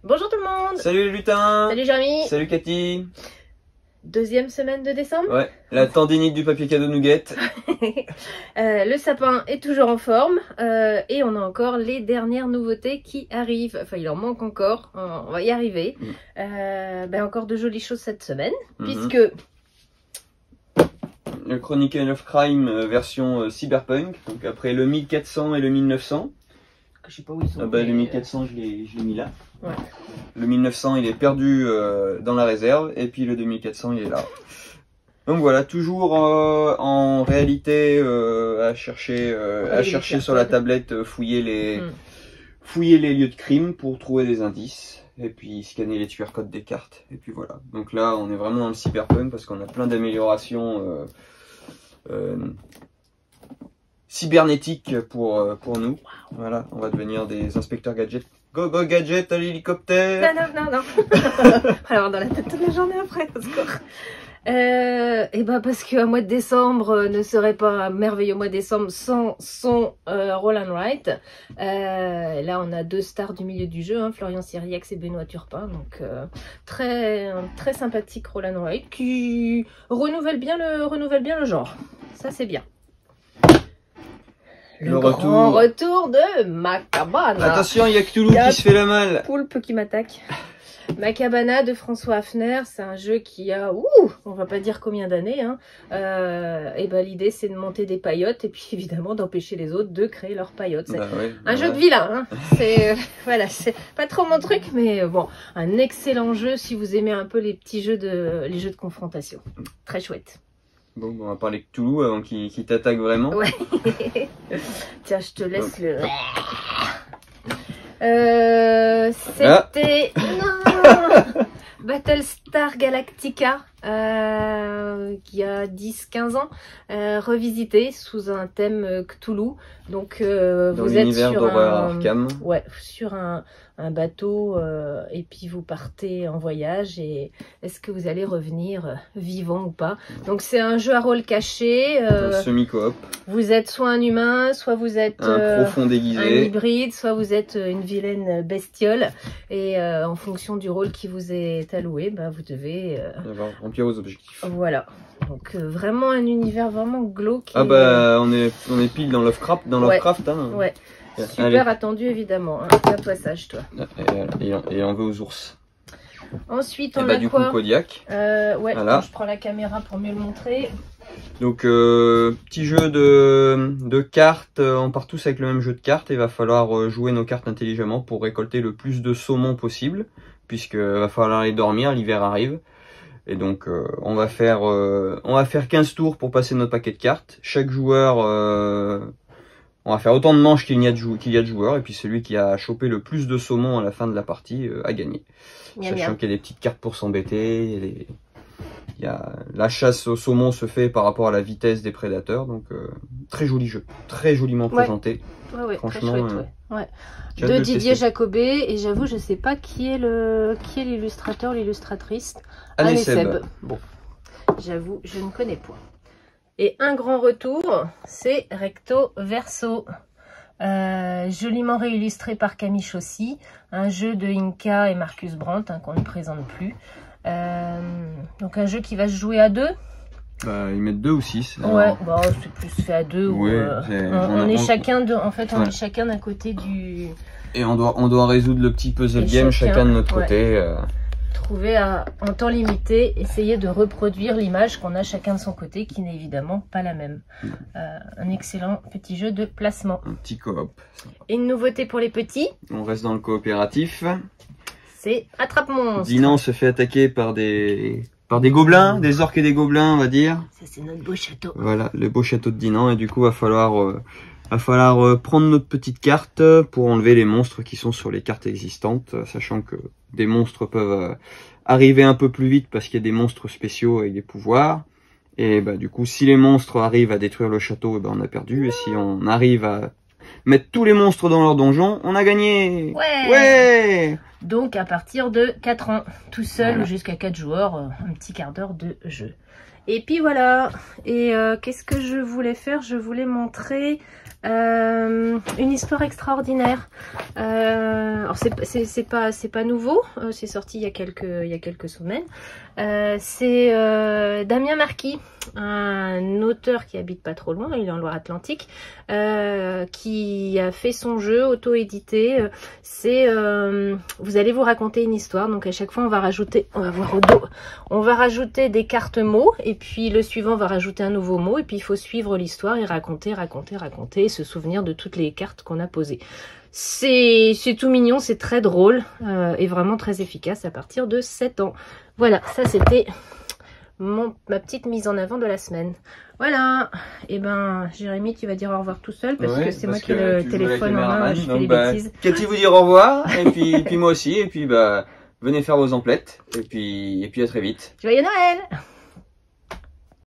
Bonjour tout le monde. Salut les lutins. Salut Jérémy. Salut Cathy. Deuxième semaine de décembre. Ouais, la tendinite du papier cadeau nous guette. Le sapin est toujours en forme et on a encore les dernières nouveautés qui arrivent. Enfin, il en manque encore, on va y arriver. Encore de jolies choses cette semaine, puisque... Le Chronicle of Crime version cyberpunk, donc après le 1400 et le 1900. Je sais pas où ils sont. Le 1400 je l'ai mis là. Ouais. Le 1900 il est perdu dans la réserve et puis le 2400 il est là. Donc voilà, toujours en réalité à chercher sur la tablette, fouiller les lieux de crime pour trouver des indices et puis scanner les QR codes des cartes. Et puis voilà. Donc là on est vraiment dans le cyberpunk parce qu'on a plein d'améliorations cybernétiques pour nous. Voilà, on va devenir des inspecteurs gadgets. Go go gadget à l'hélicoptère. Non. Alors dans la tête toute la journée après, au secours. Parce qu'un mois de décembre ne serait pas un merveilleux mois de décembre sans son Roll and Write. Là on a deux stars du milieu du jeu, hein, Florian Cyriax et Benoît Turpin, donc très sympathique Roll and Write qui renouvelle bien le genre. Ça c'est bien. Le grand retour de Macabana. Attention, il y a Cthulhu qui se fait la malle. Poulpe qui m'attaque. Macabana de François Hafner, c'est un jeu qui a, on va pas dire combien d'années, hein. L'idée c'est de monter des paillotes et puis évidemment d'empêcher les autres de créer leurs paillotes. C'est jeu de vilain, hein. C'est c'est pas trop mon truc, mais bon, un excellent jeu si vous aimez un peu les petits jeux les jeux de confrontation. Très chouette. Bon, on va parler Cthulhu avant qu'il t'attaque vraiment. Ouais. Tiens, je te laisse le... C'était... Non Battlestar Galactica, qui a 10-15 ans, revisité sous un thème Cthulhu. Donc vous êtes sur Arkham. Ouais, sur un bateau et puis vous partez en voyage et est-ce que vous allez revenir vivant ou pas? Donc c'est un jeu à rôle caché. Semi-coop. Vous êtes soit un humain, soit vous êtes un profond déguisé, un hybride, soit vous êtes une vilaine bestiole. Et en fonction du rôle qui vous est alloué, vous devez remplir vos objectifs. Voilà. Donc vraiment un univers vraiment glauque. On est pile dans Lovecraft, hein. Ouais. Super attendu évidemment. Hein. Passage toi. Et on veut aux ours. Ensuite on a du quoi? coup Kodiak. Voilà. Je prends la caméra pour mieux le montrer. Donc petit jeu de cartes, on part tous avec le même jeu de cartes et il va falloir jouer nos cartes intelligemment pour récolter le plus de saumon possible, puisque va falloir aller dormir, l'hiver arrive. Et donc on va faire 15 tours pour passer notre paquet de cartes. Chaque joueur, on va faire autant de manches qu'il y a de joueurs, et puis celui qui a chopé le plus de saumon à la fin de la partie a gagné. Sachant qu'il y a des petites cartes pour s'embêter, la chasse au saumon se fait par rapport à la vitesse des prédateurs, donc très joli jeu, très joliment présenté. Ouais, franchement, très chouette, ouais. De Didier Jacobet, et j'avoue je sais pas qui est l'illustrateur, l'illustratrice. Anne Seb. Bon, j'avoue je ne connais pas. Et un grand retour, c'est Recto Verso. Joliment réillustré par Camille Chaussy, un jeu de Inca et Marcus Brandt, qu'on ne présente plus. Donc un jeu qui va se jouer à deux. Ils mettent 2 ou 6. Ouais, c'est plus fait à 2. Ouais, on est chacun d'un côté du... Et on doit résoudre le petit puzzle game chacun de notre côté. Trouver en temps limité, essayer de reproduire l'image qu'on a chacun de son côté, qui n'est évidemment pas la même. Un excellent petit jeu de placement. Un petit coop. Et une nouveauté pour les petits. On reste dans le coopératif. C'est Attrape-Monstre. Dinan se fait attaquer par des gobelins, des orques et des gobelins, on va dire. Ça, c'est notre beau château. Voilà, le beau château de Dinan. Et du coup, va falloir prendre notre petite carte pour enlever les monstres qui sont sur les cartes existantes, sachant que des monstres peuvent arriver un peu plus vite parce qu'il y a des monstres spéciaux avec des pouvoirs. Et du coup, si les monstres arrivent à détruire le château, on a perdu. Et si on arrive à mettre tous les monstres dans leur donjon, on a gagné. Ouais. Donc à partir de 4 ans, tout seul ou jusqu'à 4 joueurs, un petit quart d'heure de jeu. Et puis voilà. Et qu'est-ce que je voulais faire? Je voulais montrer Une histoire extraordinaire. Alors c'est pas nouveau, c'est sorti il y a quelques semaines. C'est Damien Marquis, un auteur qui habite pas trop loin, il est en Loire-Atlantique, qui a fait son jeu auto-édité. Vous allez vous raconter une histoire, donc à chaque fois on va rajouter, on va voir au dos, on va rajouter des cartes mots, et puis le suivant va rajouter un nouveau mot, et puis il faut suivre l'histoire et raconter, et se souvenir de toutes les cartes qu'on a posées. C'est tout mignon, c'est très drôle, et vraiment très efficace à partir de 7 ans. Voilà, ça c'était ma petite mise en avant de la semaine. Voilà, et ben Jérémy, tu vas dire au revoir tout seul parce que c'est moi qui ai le téléphone en main, je fais des bêtises. Cathy vous dire au revoir, et puis moi aussi, et puis venez faire vos emplettes, et puis à très vite. Joyeux Noël!